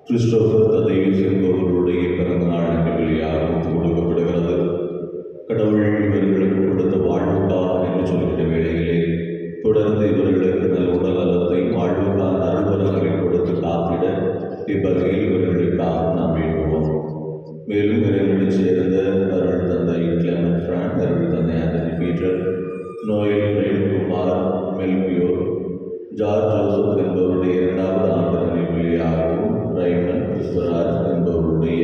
Christopher தந்தையை சேர்ந்தவர்களுடைய பிறந்த நாள் நிகழ்ச்சியாக கொடுக்கப்படுகிறது. கடவுள் இவர்களுக்கு கொடுத்த வாழ்வுக்காக என்று சொல்கிற வேளையிலே தொடர்ந்து இவர்களுக்கு நல்ல உடல் நலத்தை வாழ்வுக்கான அருள்வரங்களை கொடுத்து காத்திட இவ்வகையில் இவர்களுக்காக நாம் வேண்டுவோம். மேலும் இவர்களை சேர்ந்த அருள் தந்தை கிளெமெண்ட் பிரான்ஸ், அருள் தந்தை Antony Peter, Noel Premkumar, Melchior, George Joseph என்பவருடைய இரண்டாவது ஆண்டு நினைவுகளியாகவும் ரைமன் கிறிஸ்வராஜ் என்பவருடைய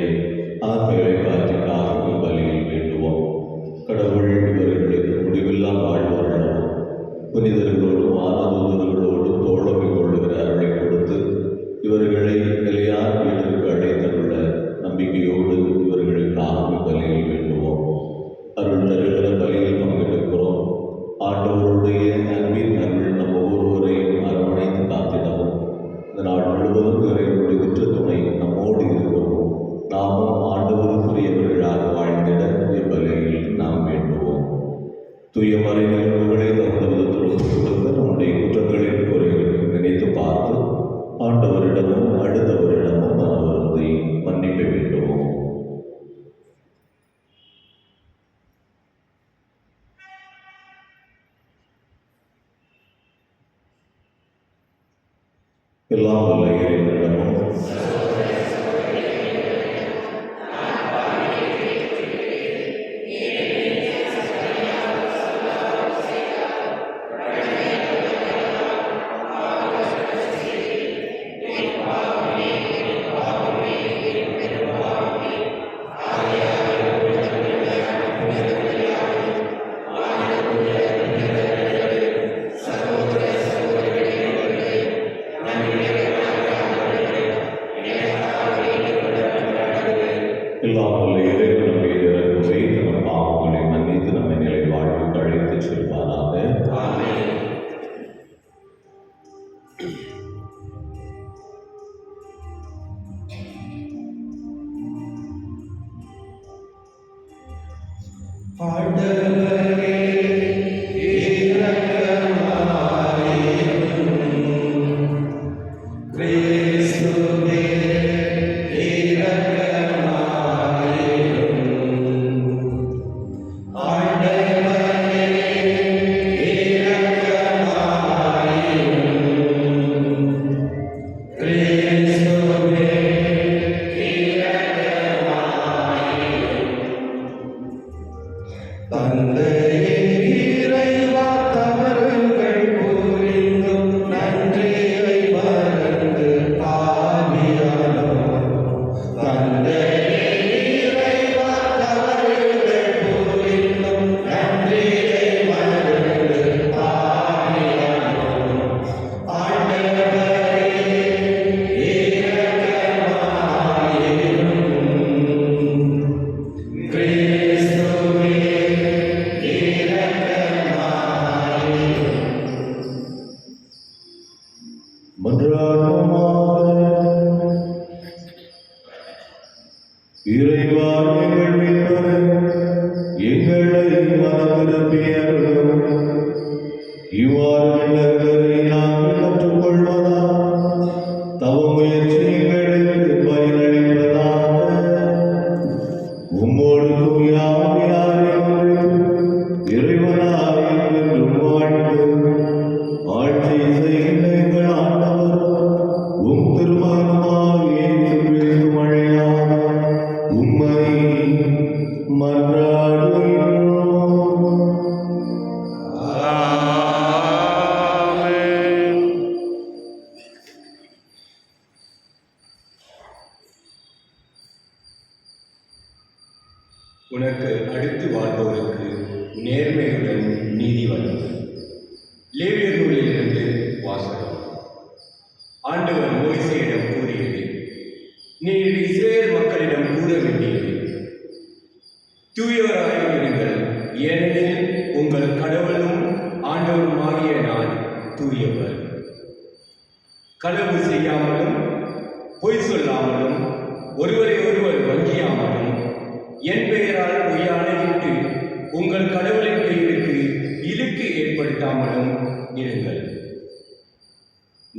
ஆத்மீக காட்சிக்காகவும் பலியில் வேண்டுவோம். கடவுள் இவர்களுக்கு முடிவில்லா வாழ்வர்களும் புனிதர்களோடும் ஆனந்தர்களோடும் தோழமை கொள்ளுகிற அருளை கொடுத்து இவர்களை நிலையான வீட்டிற்கு அழைத்துள்ள நம்பிக்கையோடு இவர்களுக்காக பலியில் வேண்டுவோம். அருள் தருகிற பலியில் பங்கெடுக்கிறோம். ஆண்டவருடைய அன்பின் அருள் நம் ஒவ்வொருவரையும் அரவணைத்து காத்திடவும் இந்த நாள் முழுவதும் இறைவனுடைய உற்ற துணை நம்மோடு இருக்கவும் நாமும் ஆண்டவருக்குரியவர்களாக வாழ்ந்திட இப்பலியில் நாம் வேண்டுவோம். தூய மறை நிகழ்வுகளை தகுந்த விதத்தில் கொடுத்து நம்முடைய குற்றங்களின் குறைகளை நினைத்து பார்த்து ஆண்டவரிடமும் அடுத்தவரிடமும் அவரதை மன்னிக்க வேண்டுவோம். எல்லாம் வல்ல இறைவனிடமும் எல்லாம் வல்ல இறைவன் நம்மை இறக்கும் செய்து நம் பாவங்களை மன்னித்து நம்மை நிலை வாழ்வுக்கு அழைத்துச் செல்வாராக. எங்கள் மீட்பரே, எங்களை மனதிருப்பியருளும். இவ்வாறு விண்ணகரை நாங்கள் கற்றுக்கொள்வதா தவ முயற்சி எங்களுக்கு பயனளிப்பதாக உம்மோடு தூய ஆவியாரை இறைவனாய் என்றும் வாழ்ந்து ஆட்சி செய்கின்ற எங்கள் ஆண்டவர் உம் திருமகனுமாகிய இயேசு கிறிஸ்து வழியாக உம்மை மன்றாடுகிறோம். உனக்கு அடுத்து வாழ்வோருக்கு நேர்மையுடன் நீதி வழங்கு. லேவியர் நூலிலிருந்து வாசகம். ஆண்டவர் மோசேயிடம் கூறியது, நீர் இஸ்ரேல் மக்களிடம் கூற வேண்டியது, தூயவராக இருங்கள், ஏனெனில் உங்கள் கடவுளும் ஆண்டவருமாகிய நான் தூயவர். களவு செய்யாமலும் பொய் சொல்லாமலும் ஒருவரை ஒருவர் வஞ்சியாமலும் என் பெயரால் பொய்யானையிட்டு உங்கள் கடவுளின் பெயருக்கு இழுக்கு ஏற்படுத்தாமலும் இருங்கள்.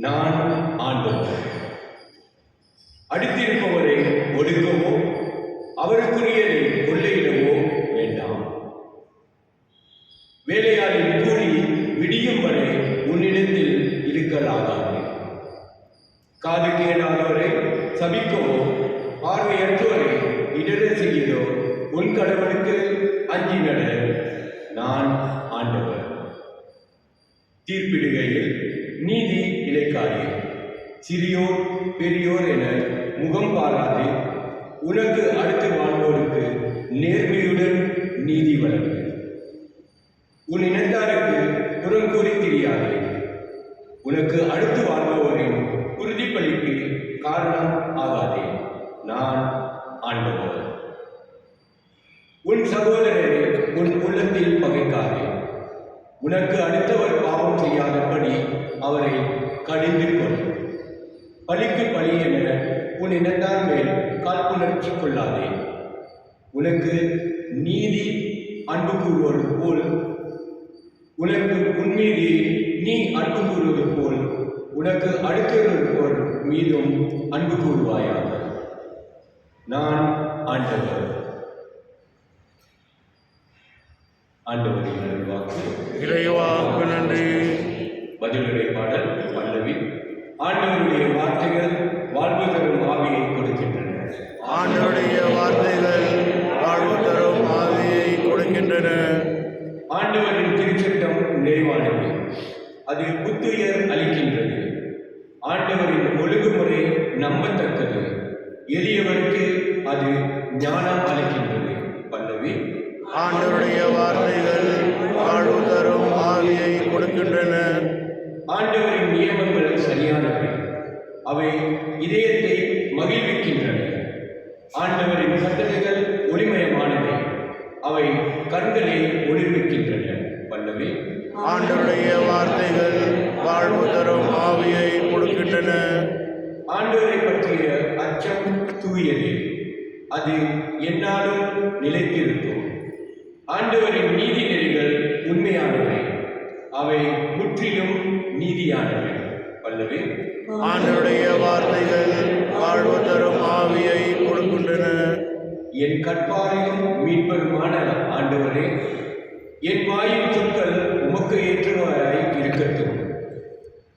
நான் ஆண்டவர். அடுத்திருப்பவரை ஒடுக்கவோ அவருக்குரியதை கொள்ளையிடவோ வேண்டாம். வேலையாளின் கூலி விடியும் வரை உன்னிடத்தில் இருக்கலாகாது. காது கேளாதவரை சபிக்கவோ பார்வையற்றோரை இடர செய்யதோ உன் கடவுளுக்கு அஞ்சி நட. நான் ஆண்டவர். தீர்ப்பிடுகையில் நீதி இழைக்காதே. சிறியோர் பெரியோர் என முகம் பாராதே. உனக்கு அடுத்து வாழ்வோருக்கு நேர்மையுடன் நீதி வழங்கு. உன் இனத்தாருக்கு புறங்கூறி திரியாதே. உனக்கு அடுத்து வாழ்பவரின் உறுதிப்பளிக்கு காரணம் ஆகாதே. நான் ஆண்டவர். உன் சகோதரரை உன் உள்ளத்தில் பகைக்காதே. உனக்கு அடுத்தவர் பாவம் செய்யாதபடி அவரை கடிந்து கொள். பழிக்கு பழி என உன் இனத்தார் மேல் காழ்ப்புணர்ச்சி கொள்ளாதே. உனக்கு நீதி அன்பு கூறுவது போல் உனக்கு உன்மீது நீ அன்பு கூறுவது போல் உனக்கு அடுத்தவர் மீதும் அன்பு கூறுவாயாக. நான் ஆண்டவர். ஆண்டவரின் அருள்வாக்கு. இறைவாக்கு நன்றி. பதிலுரை பாடல் பல்லவி. ஆண்டவருடைய வார்த்தைகள் வாழ்வு தரும் ஆவியை கொடுக்கின்றன. ஆண்டவருடைய வார்த்தைகள் வாழ்வு தரும் ஆவியை கொடுக்கின்றன. ஆண்டவரின் திருச்சட்டம் நிறைவானது, அது புத்துயர் அளிக்கின்றது. ஆண்டவரின் ஒழுங்குமுறை நம்பத்தக்கது, எளியவருக்கு அது ஞானம் அளிக்கின்றது. பல்லவி. ஆண்டவருடைய வார்த்தைகள் வாழ்வு தரும் ஆவியை கொடுக்கின்றன. ஆண்டவரின் நியமங்கள் சரியானவை, அவை இதயத்தை மகிழ்விக்கின்றன. ஆண்டவரின் கட்டளைகள் ஒளிமயமானவை, அவை கண்களை ஒளிர்விக்கின்றன. பல்லவி. ஆண்டவருடைய வார்த்தைகள் வாழ்வு தரும் ஆவியை கொடுக்கின்றன. ஆண்டவரை பற்றிய அச்சம் தூயது, அது எந்நாளும் நிலைத்திருக்கும். ஆண்டவரின் நீதி நெறிகள் உண்மையானவை, அவை முற்றிலும் நீதியானவை. பல்லவி. ஆண்டவருடைய வார்த்தைகள் வாழ்வு தரும் ஆவியை கொடுக்கின்றன. என் கற்பாரையும் மீட்பருமான ஆண்டவரே, என் வாயின் சொற்கள் உமக்கு ஏற்றவாறாய் இருக்கட்டும்.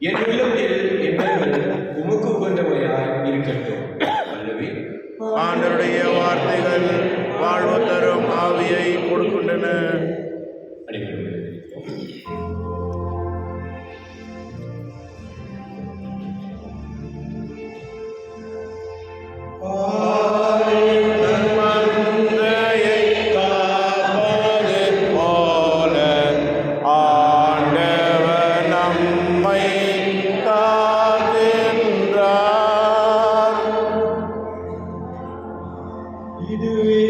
என் உள்ளத்தில் எண்ணங்கள் உமக்கு உகந்தவையாய் இருக்கட்டும். பல்லவி. ஆண்டவருடைய வார்த்தைகள் வாழ்வு தரும் ஆவியை கொடுக்கின்றன. அனைவரும் இதுவே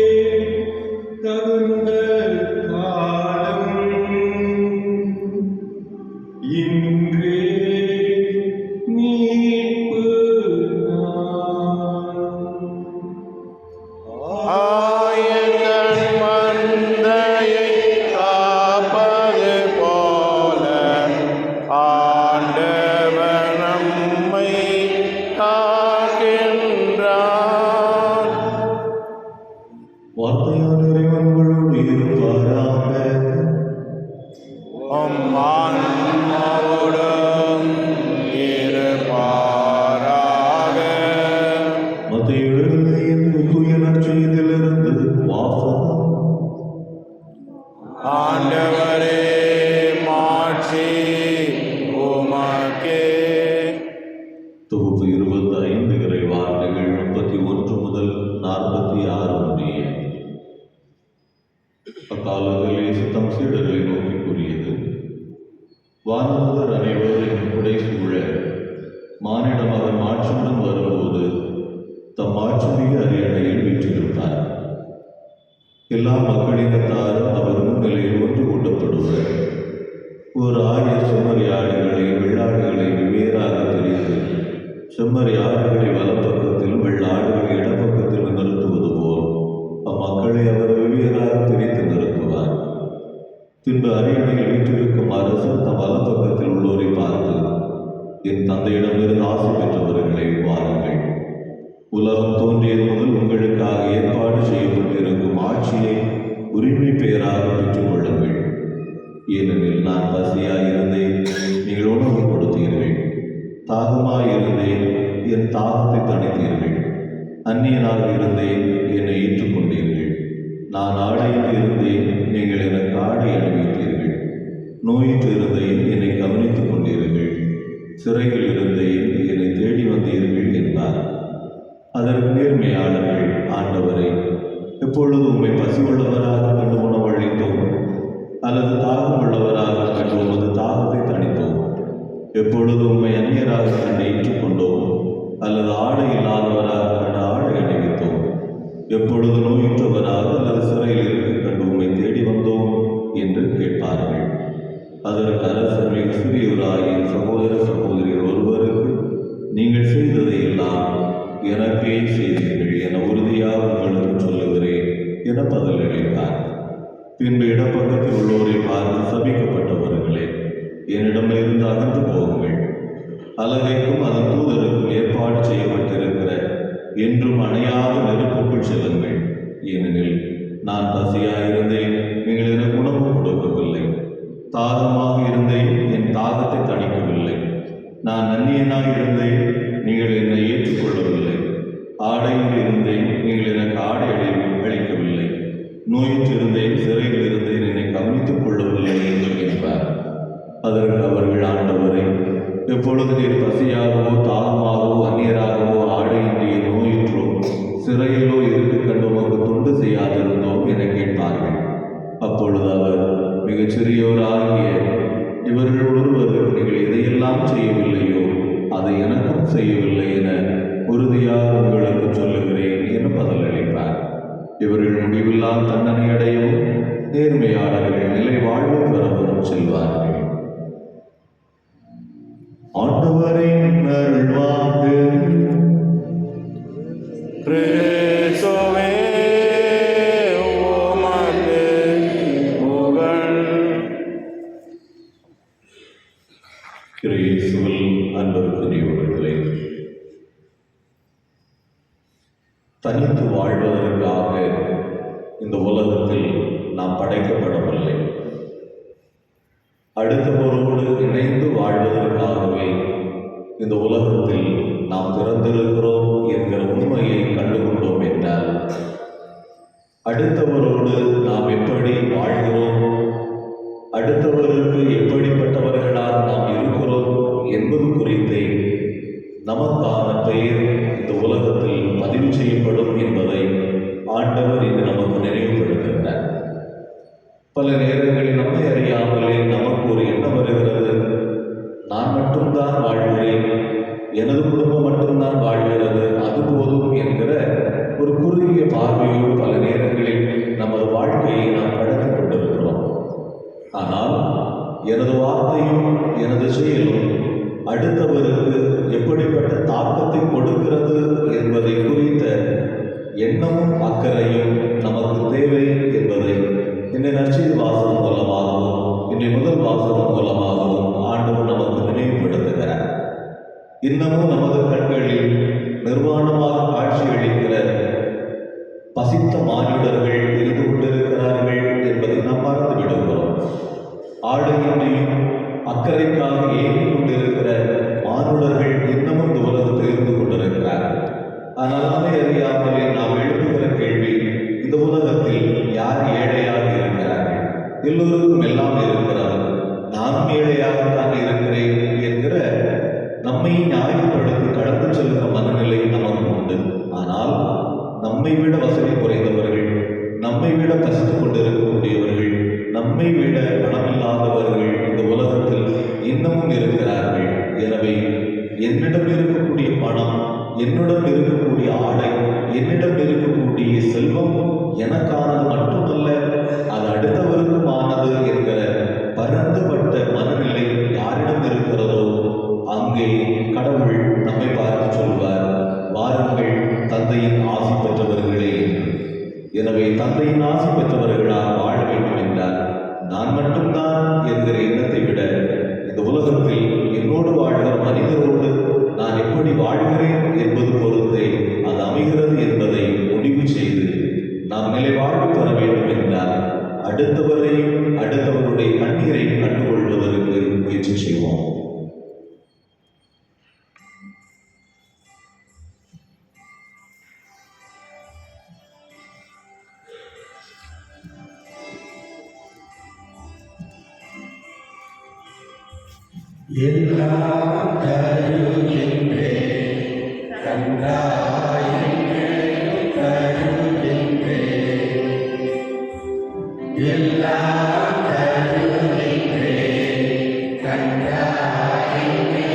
தகுந்த காலம், இன்றே மீட்பு நாள். தந்தையான இறைவன்களோடு இருப்பாராக. ஆன்மாவோடும் இருப்பாராக. மத்தேயு எழுதிய தூய நற்செய்தியிலிருந்து வாசகம். ஆண்டவரே மாட்சி உமக்கே. தொகுப்பு 25 இறை வார்த்தைகள் 31 முதல் 46 முடிய. அக்காலத்தில் இயேசு தம் சீடர்களை நோக்கி கூறியது: வானதூதர் அனைவரும் புடை சூழ மானிட மகன் மாட்சியுடன் வரும்போது தம் மாட்சிமிகு அரியணையில் வீற்றிருப்பார். எல்லா மக்களினத்தாரும் அவர் முன்னிலையில் ஒன்று கூட்டப்படுவர். ஒரு ஆயர் செம்மறி ஆடுகளை வெள்ளாடுகளை வெவ்வேறாக பிரித்து செம்மறி ஆடுகளை வலப்பக்கத்திலும் வெள்ளாடுகளை இடப்பக்கத்திலும் நிறுத்துவது போல் அம்மக்களை அவர் வெவ்வேறாக பிரித்து நிறுத்துவார். பின்பு அரியணையில் வீற்றிருக்கும் அரசர் தம் வலப்பக்கத்தில் உள்ளோரை பார்த்து, என் தந்தையிடமிருந்து ஆசை பெற்றவர்களை வாருங்கள். உலகம் தோன்றியது முதல் உங்களுக்காக ஏற்பாடு செய்யப்பட்டிருக்கும் ஆட்சியை உரிமை பெயராக பெற்றுக் கொள்ளுங்கள். ஏனெனில் நான் பசியாயிருந்தேன், நீங்கள் உணவு கொடுத்தீர்கள். தாகமாயிருந்தேன், என் தாகத்தை தணித்தீர்கள். அந்நியனாக இருந்தேன், என்னை ஏற்றுக்கொண்டீர்கள். நான் ஆடையிட்டு இருந்தேன், நீங்கள் எனக்கு ஆடை அணிவித்தீர்கள். நோயிட்டு இருந்தேன், என்னை கவனித்துக் கொண்டீர்கள். சிறையில் இருந்தேன், என்னை தேடி வந்தீர்கள் என்றார். அதற்கு நேர்மையாளர்கள், ஆண்டவரை, எப்பொழுது உம்மை பசி உள்ளவராக கண்டு உணவளித்தோம், அல்லது தாகம் உள்ளவராக கண்டு உமது தாகத்தை தணித்தோம்? எப்பொழுது உம்மை அந்நியராக கண்டு ஏற்றுக்கொண்டோம், அல்லது ஆடை இல்லாதவராக கண்டு ஆடை அணிவித்தோம்? எப்பொழுது நோயுற்றவராக அல்லது சிறையில் இருக்க கண்டு உம்மை தேடி வந்தோம் என்று கேட்பார்கள். அதற்கு அரசர், மிக சிறியவராகிய சகோதர சகோதரிகள் ஒருவருக்கு நீங்கள் செய்ததை எல்லாம் எனக்கே செய்தீர்கள் என உறுதியாக உங்களுக்கு சொல்லுகிறேன் என பதிலளித்தார். பின்பு இடப்பக்கத்தில் உள்ளோரை பார்த்து, சபிக்கப்பட்டவர்களே, என்னிடமிருந்து அகன்று போகுங்கள். அலகைக்கும் அதன் தூதருக்கும் ஏற்பாடு செய்யப்பட்டிருக்கிற என்றும் அணையாத நெருப்புக்குள் செல்லுங்கள். ஏனெனில் நான் பசியாயிருந்தேன், நீங்கள் எனக்கு உணவு கொடுக்கவில்லை. தாகமாக இருந்தேன், என் தாகத்தை தணிக்கவில்லை. நான் அந்நியனாக இருந்தேன், நீங்கள் என்னை ஏற்றுக்கொள்ளவில்லை. ஆடையில் இருந்தேன், நீங்கள் எனக்கு ஆடை அளிக்கவில்லை. நோயிற்றிருந்தேன், சிறையில் இருந்தேன், என்னை கவனித்துக் கொள்ளவில்லை என்று கேட்பார். அதற்கு அவர்கள், ஆண்டவரை, எப்பொழுது நீர் பசியாகவோ தாகமாகவோ அந்நியராகவோ ஆடையின்றிய நோயிற்றோ சிறையிலோ இருக்க கண்டு உமக்கு தொண்டு செய்யாதிருந்தோம் என கேட்பார்கள். அப்பொழுது அவர், மிகச் சிறியோராகிய இவர்கள் ஒருவர் நீங்கள் எதையெல்லாம் செய்யவில்லையோ அதை எனக்கும் செய்யவில்லை என உறுதியாக உங்களுக்கு சொல்லுகிறேன் என பதிலளிப்பார். இவர்கள் முடிவில்லா தண்டனை அடையவும் நேர்மையாளர்கள் நிலை வாழ்வு பெறவும் செல்வார்கள். ஆண்டவரின் அருள்வாக்கு. கிறிஸ்துவே உமக்கு புகழ். கிறிஸ்துவில் அன்புக்குரியவர்களே, தனித்து வாழ்வதற்காக இந்த உலகத்தில் நாம் படைக்கப்படவில்லை. அடுத்தவரோடு இணைந்து வாழ்வதற்காகவே இந்த உலகத்தில் நாம் பிறந்திருக்கிறோம் என்கிற உண்மையை கண்டுகொண்டோம் என்றால், அடுத்தவரோடு நாம் எப்படி வாழ்கிறோம், அடுத்தவருக்கு எப்படிப்பட்டவர்களாக நாம் இருக்கிறோம் என்பது குறித்தே நமக்கான பெயர் இந்த உலகத்தில் பதிவு செய்யப்படும் என்பதை ஆண்டவர் இன்று நமக்கு நினைவுபடுத்துகிறார். பல நேரங்களில் நம்மை அறியாமலே நமக்கு ஒரு எண்ணம் வருகிறது, நான் மட்டும்தான் வாழ்கிறேன், எனது குடும்பம் மட்டும்தான் வாழ்கிறது, அது போதும் என்கிற ஒரு குறுகிய பார்வையோடு பல நேரங்களில் நமது வாழ்க்கையை நாம் கடத்தி கொண்டிருக்கிறோம். ஆனால் எனது வார்த்தையும் எனது செயலும் அடுத்தவருக்கு எப்படிப்பட்ட தாக்கத்தை கொடுக்கிறது என்பதை குறித்த எண்ணமும் அக்கறையும் நமக்கு தேவை என்பதை இன்றைய நற்செய்தி வாசகம் மூலமாகவும் இன்றைய முதல் வாசகம் மூலமாகவும் ஆண்டவர் நமக்கு நினைவுபடுத்துகிறார். இன்னமும் நமது கண்களில் நிர்வாணமாக காட்சியளிக்கிற பசித்த மானிடர்கள் எல்லோருக்கும் எல்லாம் இருக்கிறது, நானும் ஏழையாகத்தான் இருக்கிறேன் என்கிற நம்மை நியாயப்படுத்தி கடந்து செல்கிற மனநிலை நமக்கு உண்டு. ஆனால் நம்மை விட வசதி குறைந்தவர்கள், நம்மை விட பசித்துக் கொண்டிருக்கக்கூடியவர்கள், நம்மை விட பணமில்லாதவர்கள் இந்த உலகத்தில் இன்னமும் இருக்கிறார்கள். எனவே என்னிடம் இருக்கக்கூடிய பணம், என்னிடம் இருக்கக்கூடிய ஆடை, என்னிடம் இருக்கக்கூடிய செல்வம் எனக்கானது மட்டுமல்ல, அது அடுத்தவருக்குமானது என்கிற பரந்துபட்ட மனநிலை யாரிடம் இருக்கிறதோ அங்கே கடவுள் நம்மை பார்த்து சொல்வார், வாருங்கள் தந்தையின் ஆசி பெற்றவர்களே என்று. எனவே தந்தையின் ஆசி பெற்றவர்களால் வாழ வேண்டும் என்றார். நான் மட்டும்தான் என்கிற எண்ணத்தை விட இந்த உலகத்தில் என்னோடு வாழ்கிற மனிதரோடு நான் எப்படி வாழ்கிறேன் என்பது பொறுத்தே அது அமைகிறது என்பதை முடிவு செய்து நாம் நிலை வாழ்வு பெற வேண்டும் என்றால் அடுத்தவரையும் அடுத்தவருடைய கண்ணீரை கண்டுகொள்வதற்கு முயற்சி செய்வோம். எல்லாம் தருகின்றேன் கண்டாயினே தருகின்றேன், எல்லாம் தருகின்றேன் கண்டாயினே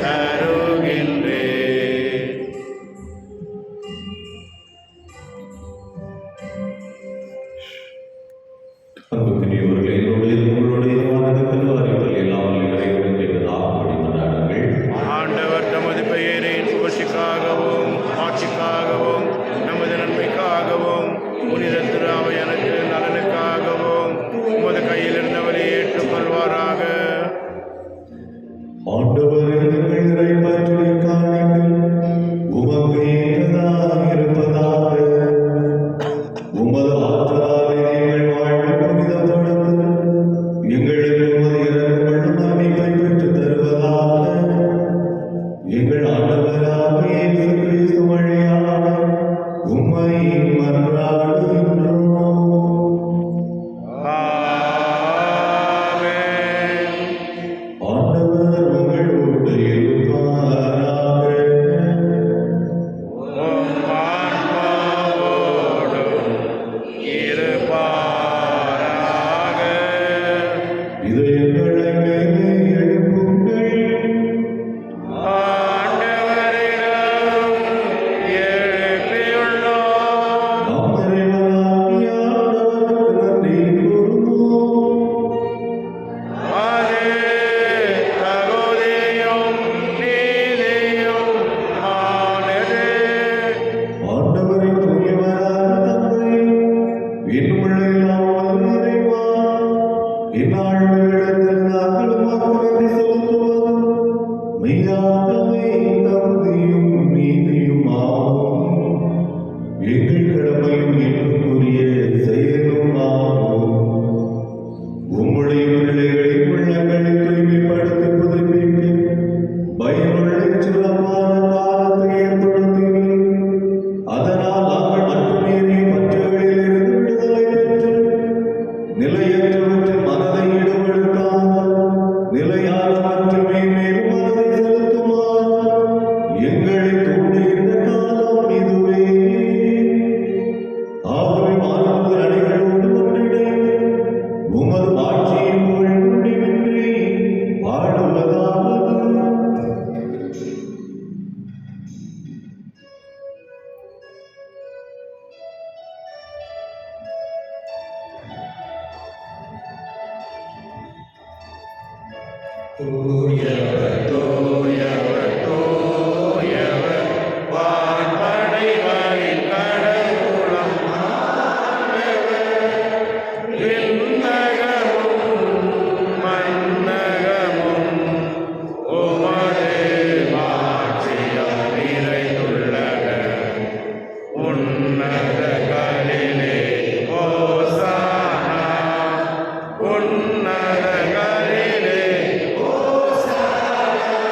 தருகின்றேன். அன்புக்குரியவர்களே, உங்களுடைய கல்வாரிகள் எல்லாம் இறைவன் கேட்டதாக படிமன்றாடுங்கள். ஆண்டவர் தமது பெயரின் புகழ்ச்சிக்காகவும் ஆட்சிக்காகவும் நமது நன்மைக்காகவும் புனித திரு அவையனுக்கு நலனுக்காகவும் உமது கையில் இருந்தவரை ஏற்றுக்கொள்வாராக. ஆண்டவரே, எங்கள் இறைப்பற்றிய காணிக்கை உமக்கு ஏற்றதாக இருப்பதாக. உமது ஆற்றலாலே எங்கள் வாழ்வை புனிதப்படுத்த எங்களுக்கு உமது இரக்கங்களும் மன்னிப்பை பெற்றுத் தருவதாக. எங்கள் ஆண்டவராக இயேசு கிறிஸ்து வழியாக உம்மை மன்றாடுகின்றோம். ஆமென். ஆண்டவர் உங்களோடு இருப்பாராக. உம் ஆன்மாவோடும் தூயவர் தூயவர் தூயவர் வான்படைகளின் கடவுளம் விண்ணகமும் மண்ணகமும் உமது மாட்சியால் நிறைந்துள்ளன. உன்னதங்களிலே ஓசானா, உன்னதங்களிலே ஓசானா.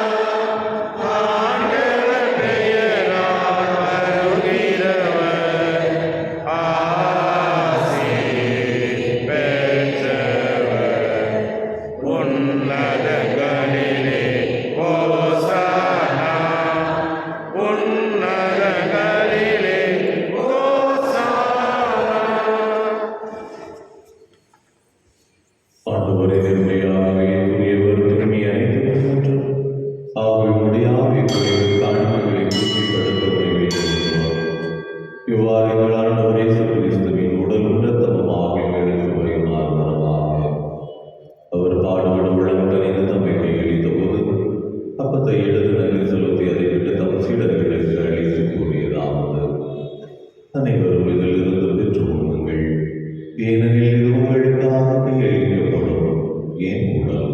ஆண்டவர் பெயரால் வருகிறவர் ஆசி பெற்றவர். உன்னதங்களிலே ஓசானா, உன்னதங்களிலே ஓசானா. ஆண்டவரே, உண்மையாகவே தூயவர் திரும்பி அனைத்து ஆகவே முடியாவே குறைவு தாழ்மைகளை திருப்திப்படுத்த வேண்டும். இவ்வாறு எங்கள் ஆண்டவர் இயேசு கிறிஸ்துவின் உடலும் இரத்தமுமாக எங்களுக்கு வழிமாறுவதாக. அவர் பாடுபடும் உள்ளம் கனிந்து தம்மை கையளித்த போது அப்பத்தை எடுத்து நன்றி செலுத்தி அதை விட்டு தம் சீடர்களுக்கு அளித்து கூறியதாவது: அனைவரும் இதிலிருந்து பெற்று உண்ணுங்கள், ஏனெனில் இது உங்களுக்காக கையளிக்கப்படும் என் உடல்.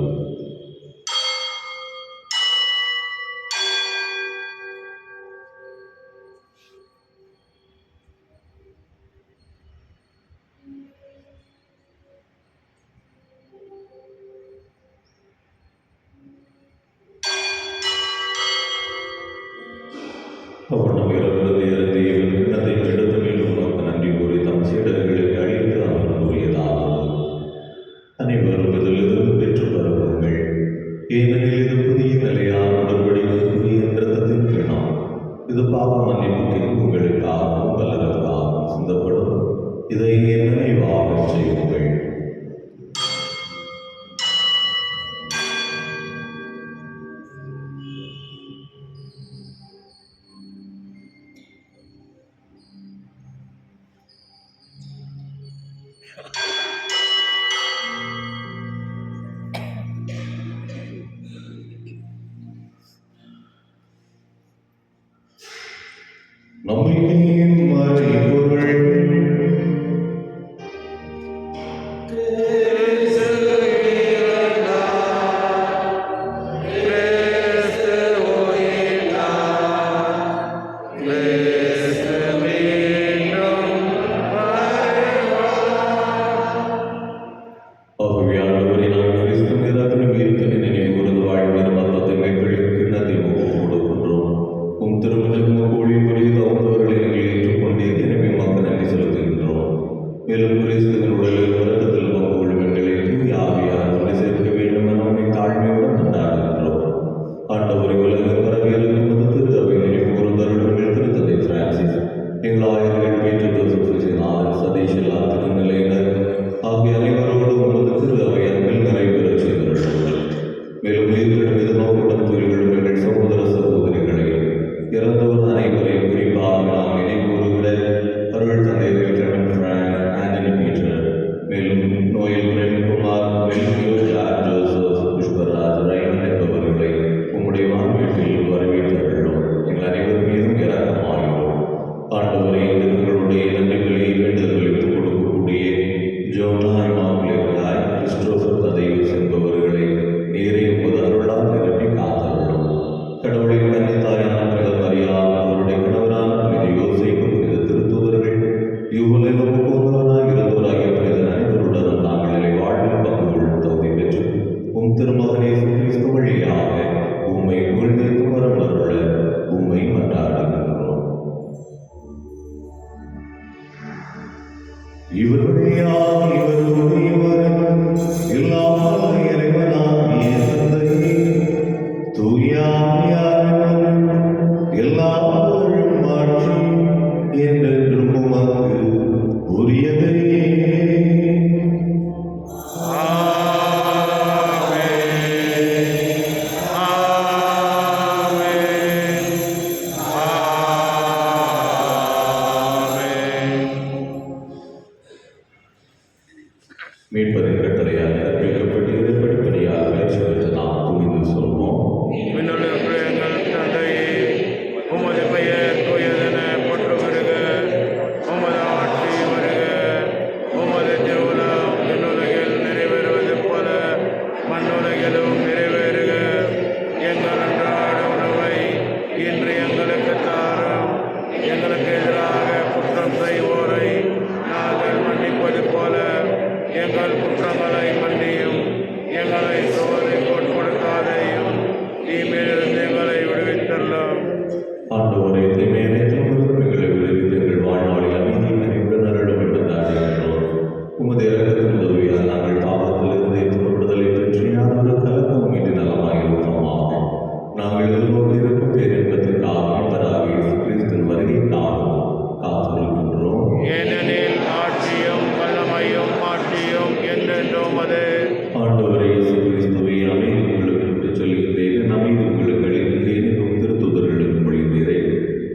அவனும் இறந்தது இறந்து கிண்ணத்தை எடுத்து மீண்டும் நமக்கு நன்றி கூறி தம் சீடர்களுக்கு அளித்து அவர் கூறியதாவது: அனைவரும் இதிலிருந்து பெற்று பருகுங்கள், ஏனெனில் இது புதிய நிலையான உடன்படிக்கை புதிய இரத்தத்தின் கிண்ணம். இது பாவ மன்னிப்புக்கு உங்களுக்காகவும் பலருக்காகவும் சிந்தப்படும். இதை என் நினைவாக செய்யுங்கள். நம்பிக்கையின் மறைபொருள் ஆகவே ஆண்டவரே, நான் கிறிஸ்து நிராகரி உயிர்த்தனை நினைவு கூர்ந்து வாழ்வின் மரணத்தை மேற்கொள்ளி கிண்ணத்தை ஒப்புக் கொடுக்கின்றோம். உம் திருமணம் கூலி புரிந்து அவந்தவர்களை நீங்கள் ஏற்றுக்கொண்டீர். எனவே மக்கள் நன்றி செலுத்துகின்றோம். மேலும் கிறிஸ்துவின் உடலில் இரத்தத்தில் பங்கு கொள்ளும் எங்களை தூய ஆவியார் ஒன்று சேர்க்க வேண்டும் என உண்மை தாழ்மையுடன் கொண்டாடுகின்றோம். ஆண்டவரை உலகில் பரவியிருக்கும் திரு அவை நினைவு கூர்ந்தவர்கள் திருத்தந்தை பிரான்சிஸ், எங்கள் ஆயர்கள் பீட்டர் ஜோசப் நாதன், சதீஷ் எல்லா திருநிலையினர் ஆகிய அனைவரோடும் உமது திரு அவை அன்பில் நிறைவேறச் செய்திருக்கிறது. மேலும் உயிர்களிடம் எதிர்நோக்குடன் துயில்களும் எங்கள் சகோதர சகோதரிகளை இறந்தோர் அனைவரையும் குறிப்பாக நாம் நினைவுகூறுகிற அருள் தந்தையர்கள் கிளமெண்ட் பிராங்க், ஆண்டனி பீட்டர், மேலும் Noel Premkumar, Melchior, George Joseph, Pushparaj, Raymond என்பவர்களை உம்முடைய வாழ்வீட்டில் வரவேற்றருளும். எங்கள் அனைவர் மீதும் இரக்கமாகிறோம். ஆண்டவரை எங்களுடைய நன்றிகளை வேண்டுதல்களுக்கு கொடுக்கக்கூடிய ஜோனா இமாமுலேவராய், கிறிஸ்டோபர் ததையூஸ் என்பவர்களை நீரை உமது அருளால் நிரப்பி காத்தருளும். கடவுளின் கன்னித்தாயான புனித மரியா, அவருடைய கணவரான புனித யோசேப்பு, புனித திருத்தூதர்கள், இவ்வுலகம் போன்றவராய் இருந்தவராகிய புனித அனைவருடனும் நாங்கள் நிலை வாழ்வில் பங்குகள் தகுதி பெற்று உம் திருமகன் இயேசு கிறிஸ்து வழியாக உம்மை புகழ்ந்து வரம் அருள உம்மை மன்றாடுகின்றோம். இவர் வழியாக இவரோடு இவரும் எல்லாம் இறைவனாகிய தந்தையே, தூய ஆவியானவரும் எல்லாரும் ஆட்சி என்றென்றும் உமக்கு உரியதே. மீட்பதின் கட்டளையால் கற்பிக்கப்பட்டு படிப்படியாக தேர்ச்சி பெற்று நாம் துணிந்து சொல்வோம். விண்ணுலகில் எங்கள் தந்தையே, உமது பெயர் தூயதென போற்று வருக. உமது ஆட்சி வருக. உமது திருவுளம் விண்ணுலகில் நிறைவேறுவது போல மண்ணுலகிலும் நிறைவேறுக. எங்கள் அன்றாட உணவை இன்று எங்களுக்கு தாரும். எங்களுக்கு எதிராக குற்றம் செய்வோரை நாங்கள் மன்னிப்பது போல எங்கள் குற்றங்களை மன்னியும். எங்களை சோதனைக்கு உட்படுத்தாதேயும், தீமையிலிருந்து எங்களை விடுவித்தள்ளும். ஆண்டவரே, தீமை அனைத்திலிருந்தும் எங்களை விடுவித்து எங்கள் வாழ்நாளில் அமைதியும் நிறைவுடன் அருளும் என்று தாழ்த்துகின்றோம். உமது இரக்கத்தின் உதவியால் நாங்கள் பாவத்திலிருந்து விடுதலை பெற்று யாதொரு கலக்கமும் இன்றி நலமாயிருக்கிறோமாக. நாங்கள் எதிர்நோக்கி இருக்கும் பேரின்பத்திற்காக மீட்பராகிய இயேசு கிறிஸ்துவின் வருகைக்காகவும் காத்திருக்கின்றோம். ஏனெனில் ஆட்சியும் வல்லமையும் மாட்சியும் என்றென்றும் அது. ஆண்டவரே இயேசு கிறிஸ்துவை அமைதி உங்களுக்கு விட்டுச் செல்கிறேன், அமைதி உங்களுக்கு அளிக்கிறேன் என்றும் திருத்தூதர்களுக்கு மொழிந்தீரே.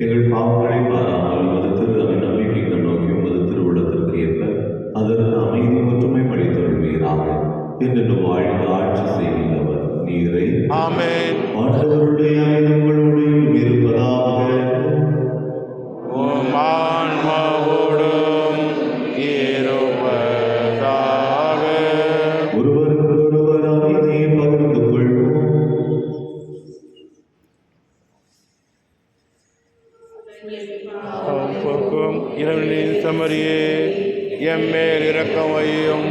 எங்கள் பாவங்களை பாராமல் உமது திரு அவை நம்பிக்கைக்கு நோக்கி உமது திருவுள்ளத்திற்கு ஏற்ப அதற்கு அமைதி ஒற்றுமை அளித்தருள்வீராக. என்று வாழ்ந்து ஆட்சி செய்கின்றவர் நீரை. ஆமென். ஆண்டவருடைய அமைதி உங்களோடையும் இருப்பதாக. உம் ஆன்மாவோடும் இருப்பதாக. ஒருவருக்கொருவர் அமைதியை பகிர்ந்து கொள்வோம். போக்கும் இறைவனின் செம்மறியே, எம்மேல் இரக்கம் வையும்.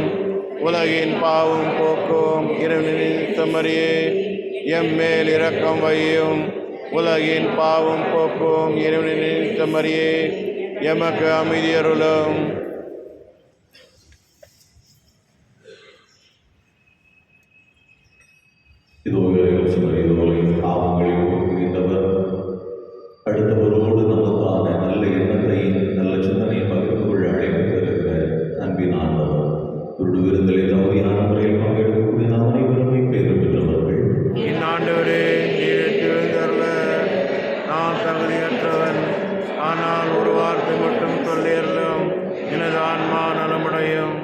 உலகின் பாவம் போக்கும் இறைவனின் செம்மறியே, எம்மேல் இரக்கம் வையும். உலகின் பாவம் போக்கும் இறைவனின் செம்மறியே, எமக்கு அமைதி அருளும். இதோ இறைவனின் பாவங்களை போக்குகின்றவர். அடுத்தவரோடு நமக்கான நல்ல எண்ணத்தை நல்ல சிந்தனையை பகிர்ந்து கொள்ள அழைப்பு தருகிற அன்பின் ஆண்டவர். ஒரு விருந்தலை தகுதியான முறையில் பங்கெடுக்கக்கூடிய நாம் அனைவருமே பேறு பெற்றவர்கள். இந்நாண்டவரே, நீர் திருந்தருள நான் தகுதியற்றவன். ஆனால் ஒரு வார்த்தை மட்டும் சொல்லியறலும் எனது ஆன்மா நலமுடையும்.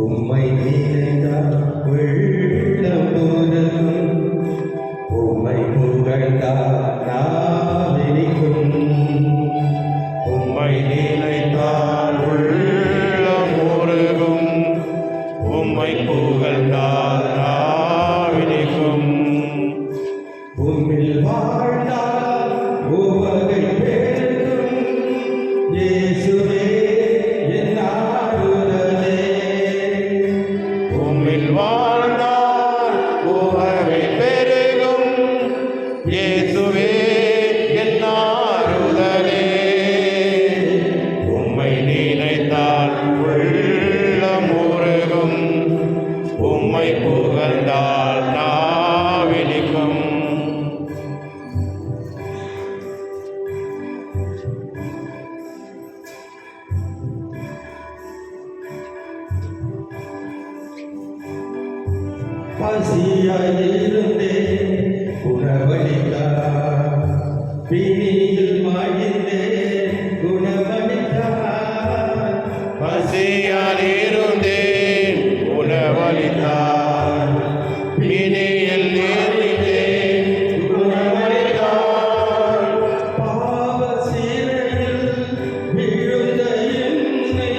உம்மை நினைந்தால் உள்ளம் உருகும். உம்மை புகழ்ந்தால் நான் இனிக்கும். உம்மை நினைத்தால் உள்ளம் உருகும். உம்மை புகழ்ந்தால் நாவினிக்கும். உம்மில் வாழ்ந்தால் உவகை பெருகும். இயேசுவே என் ஆறுதலே. உம்மில் வாழ்ந்தால் உவகை பெருகும். இயேசுவே என் ஆறுதலே. உம்மை நினைத்தால் உள்ளம் உருகும். உம்மை புகழ்ந்தால் நாவினிக்கும். பசியாயிருந்தே உணவளித்தார். பிணியில் மகிழ்ந்தே குணமளித்தார். பசியால் இருந்தேன் உணவளித்தார். பிணியில் இருந்தேன் உணவளித்தார். பாவ சிறையில் விழுந்த என்னை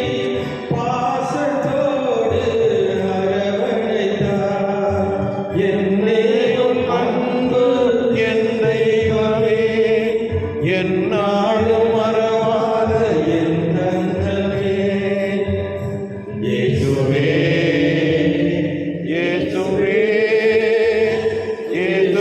பாசத்தோடு அரவணைத்தார். என்னேயும் அன்பு என் தெய்வமே, என்னாலும் மறவாத என் தஞ்சமே. இயேசுவே, இயேசுவே, இயேசுவே.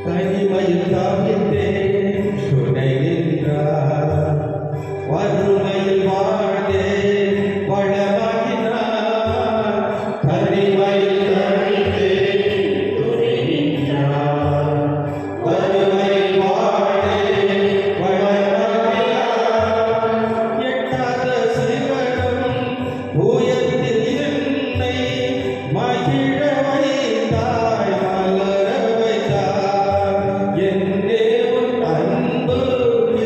தனிமையில் தவித்தேன் துணை நின்றார். வறுமையில் வாழ்ந்தேன் வளமாக்கினார். தனிமையில் தவித்தேன் துணை நின்றார். வறுமையில் வாழ்ந்தேன் வளமாக்கினார். எட்டாத சிவனும் உயர்த்தில் என்னை மகிழ வைத்தாய் மலர வைத்தாய். என்னே உன் அன்பு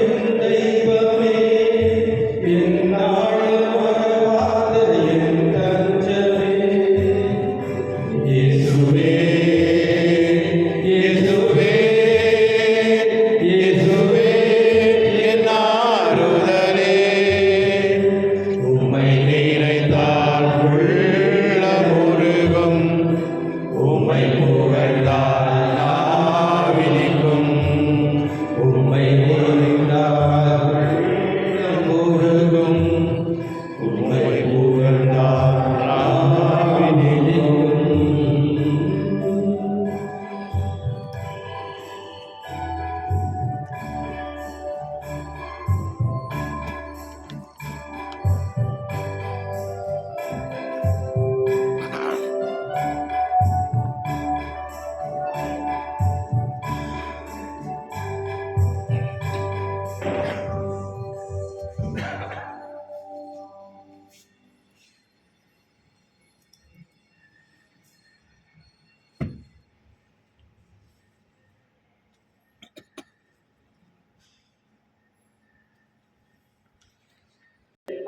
என் தெய்வமே, எந்நாளும் மறவாத என் தஞ்சமே. இயேசுவே, இயேசுவே, இயேசுவே, என் ஆறுதலே, உம்மை நினைத்தால் உள்ளமுருகும், உம்மை புகழ்ந்தால் நாவினிக்கும். உம்மை புகழ்ந்தால் உள்ளம் உருகும். உம்மை புகழ்ந்தால் நாவினிக்கும்.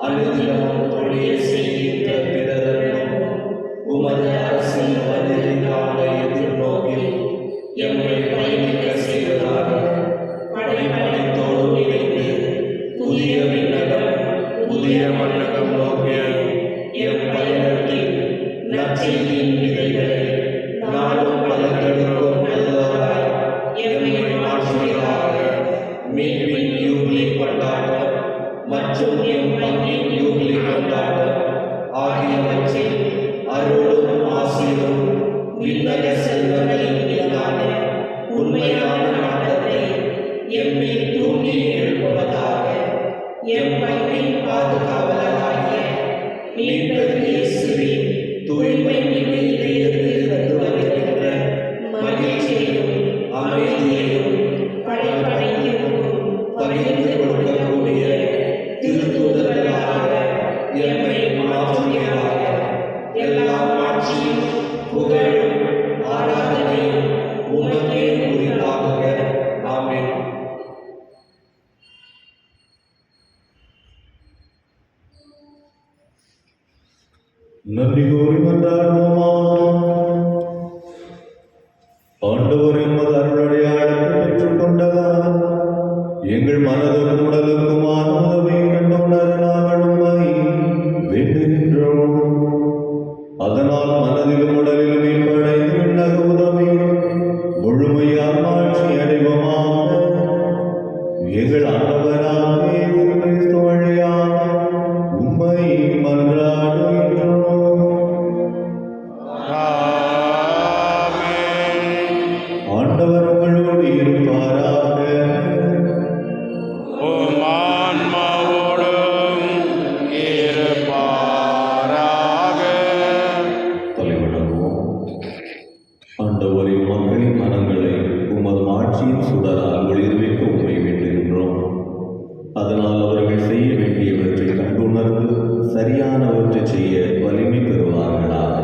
அனுதினமும் தொழிலை செய்கின்ற பிறரும் உமது அரசின் வருகைக்கான எதிர்நோக்கில் எம்மை பயணிக்க செய்வதாக படைப்படைத்தோடு இணைந்து புதிய விண்ணகம் புதிய மண்டகம் நோக்கிய எம் பயணத்தில் நற்செய்தியின் விதைகளை நாடும் பலர்களுக்கும் நல்லவராய் எம்மை மாற்றுவதாக மீன்பின் யூபிலி கொண்டாட்டம் மற்றும் எம் பங்கின் யூபிலி கொண்டாட்டம் ஆகியவற்றில் அருளும் ஆசீரும் விண்ணக செல்வங்களின் மீதான உண்மையான நாட்டத்தை எம்மில் தூண்டி எழுப்புவதாக எம் பங்கின் பாதுகாவலராகிய மீட்பர் இயேசுவின் தூய்மை மிகு இதயத்திலிருந்து வருகின்ற மகிழ்ச்சியையும் அமைதியையும் படைப்படைக்கும் பகிர்ந்து கொடுக்கக்கூடிய திருத்தூதர்களாக எம்மை மாற்றுவீராக. எல்லா ஆட்சியும் புகழும் ஆராதனையும் உமக்கே உரித்தாக. ஆமென். நன்றி கூறி மன்றாடுவோமா. ஆண்டவர் எமது அருளடையாளத்தை பெற்றுக் கொண்டவர் எங்கள் மனதும் உடலுக்கும் ஆன்மாவை கண்டுணர நாங்கள் உம்மை வேண்டுகின்றோம். அதனால் மனதிலும் உடலிலும் இப்படைந்து விண்ணக உதவி முழுமையாக மாற்றி அடைவோமாக. எங்கள் ஆண்டவராகிய இயேசு கிறிஸ்து வழியாக உம்மை மன்றாடுகின்றோம். ஆமென். ஆண்டவர் உங்களோடு இருப்பாராக. உம் ஆன்மாவோடும் இருப்பாராக. தலைவணங்குவோம். ஆண்டவரே, மக்களின் மனங்களை உமது ஆட்சியின் சுடரால் ஒளிர்விக்க உண்மை வேண்டுகின்றோம். அதனால் அவர்கள் செய்ய வேண்டியவற்றை கண்டுணர்ந்து சரியானவற்றை செய்ய வலிமை பெறுவார்களாக.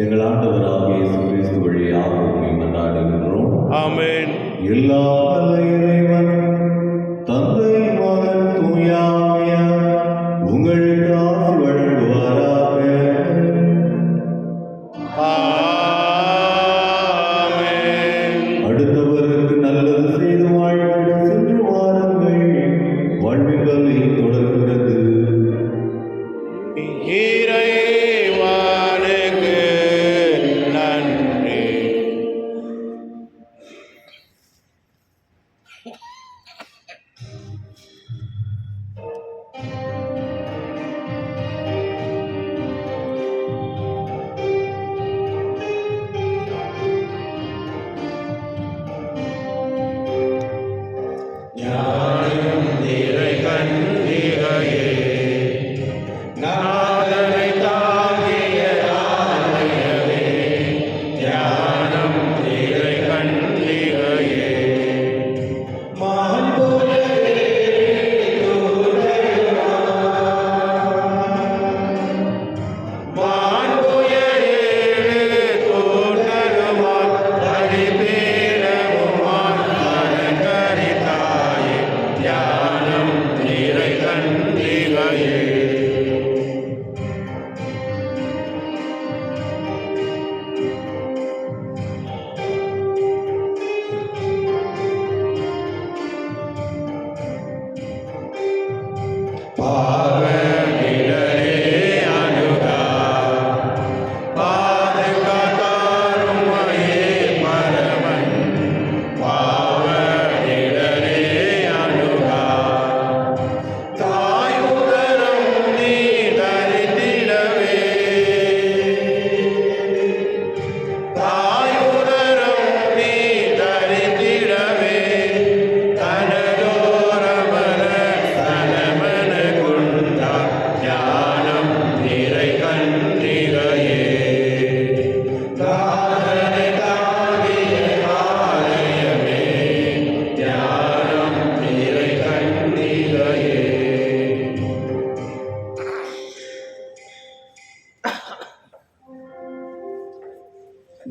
எங்கள் ஆண்டவராகிய இயேசு கிறிஸ்து வழியாக உண்மை மன்றாடுகின்றோம். ஆமென். எல்லா வல்ல இறைவன் தந்தை மகன் தூய ஆவியார் உங்களுக்கு ஆசி வழங்குவாராக. ஆமென். அடுத்தவருக்கு நல்லது செய்து வாழ்விட சென்று வாருங்கள். வாழ்வின் கல்வி தொடர்கிறது. இறைவனுக்கு நன்றி.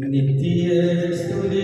நித்திய ஸ்துதி